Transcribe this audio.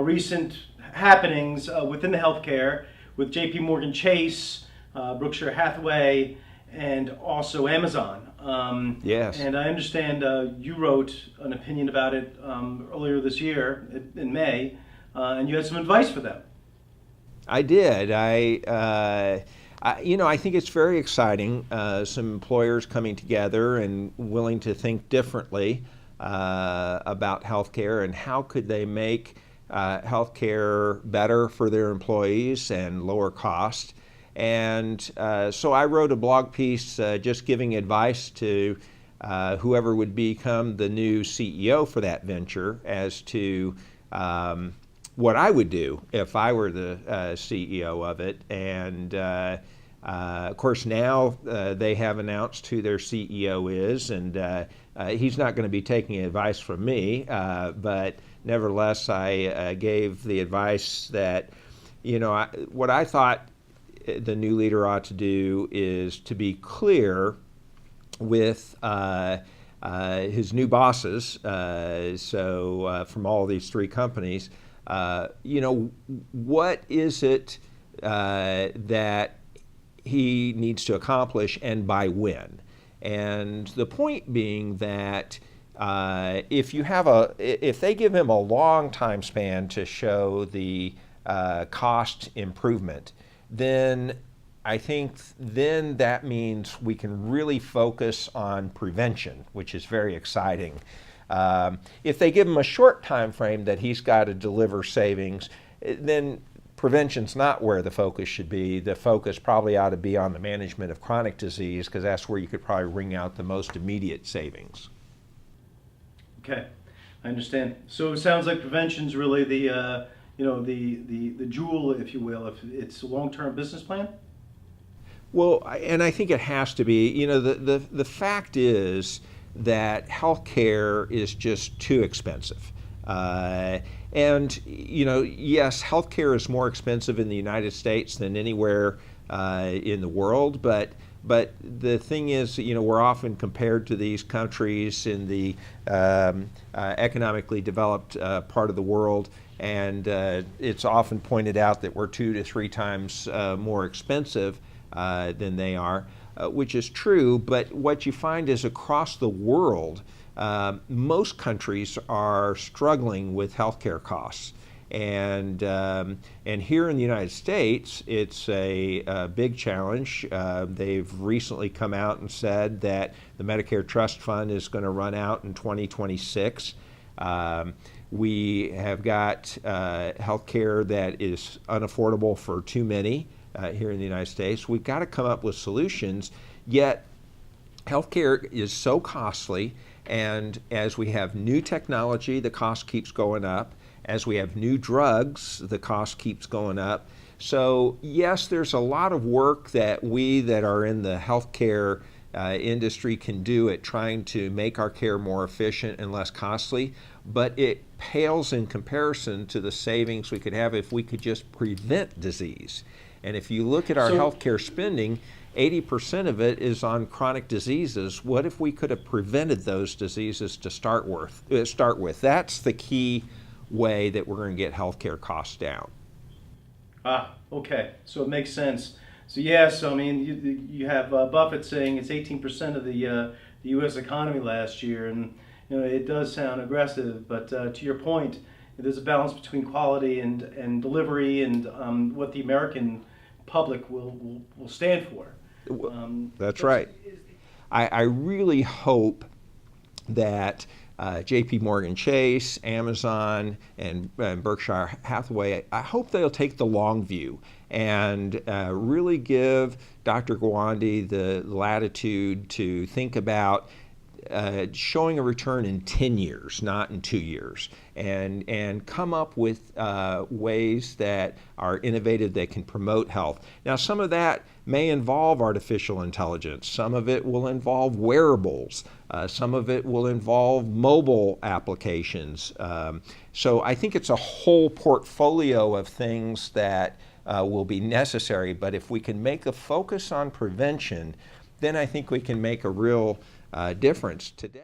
recent happenings within the healthcare with JPMorgan Chase, Berkshire Hathaway, and also Amazon. Yes. And I understand you wrote an opinion about it earlier this year in May, and you had some advice for them. I did. I think it's very exciting. Some employers coming together and willing to think differently about healthcare and how could they make healthcare better for their employees and lower cost. And so I wrote a blog piece just giving advice to whoever would become the new CEO for that venture as to what I would do if I were the CEO of it. And of course, now they have announced who their CEO is, and he's not going to be taking advice from me. But nevertheless, I gave the advice that, what I thought the new leader ought to do is to be clear with his new bosses, from all these three companies, what is it that he needs to accomplish and by when? And the point being that if they give him a long time span to show the cost improvement, then I think then that means we can really focus on prevention, which is very exciting. If they give him a short time frame that he's got to deliver savings, then prevention's not where the focus should be. The focus probably ought to be on the management of chronic disease, because that's where you could probably wring out the most immediate savings. Okay, I understand. So it sounds like prevention's really the jewel, if you will, if it's a long-term business plan? Well, and I think it has to be. The fact is that healthcare is just too expensive. And yes, healthcare is more expensive in the United States than anywhere in the world, but the thing is, we're often compared to these countries in the economically developed part of the world, and it's often pointed out that we're 2 to 3 times more expensive than they are, which is true. But what you find is across the world, most countries are struggling with healthcare costs. And here in the United States, it's a big challenge. They've recently come out and said that the Medicare Trust Fund is going to run out in 2026. We have got health care that is unaffordable for too many here in the United States. We've got to come up with solutions, yet healthcare is so costly, and as we have new technology, the cost keeps going up. As we have new drugs, the cost keeps going up. So yes, there's a lot of work that we that are in the healthcare industry can do at trying to make our care more efficient and less costly, but it pales in comparison to the savings we could have if we could just prevent disease. And if you look at our healthcare spending, 80% of it is on chronic diseases. What if we could have prevented those diseases to start with? That's the key way that we're going to get healthcare costs down. Okay, so it makes sense. So I mean, you have Buffett saying it's 18% of the U.S. economy last year, and it does sound aggressive. But to your point, there's a balance between quality and delivery and what the American public will stand for. That's right. I really hope that JPMorgan Chase, Amazon, and Berkshire Hathaway, I hope they'll take the long view and really give Dr. Gawande the latitude to think about showing a return in 10 years, not in 2 years, and come up with ways that are innovative that can promote health. Now, some of that may involve artificial intelligence. Some of it will involve wearables. Some of it will involve mobile applications. So I think it's a whole portfolio of things that will be necessary. But if we can make a focus on prevention, then I think we can make a real difference today.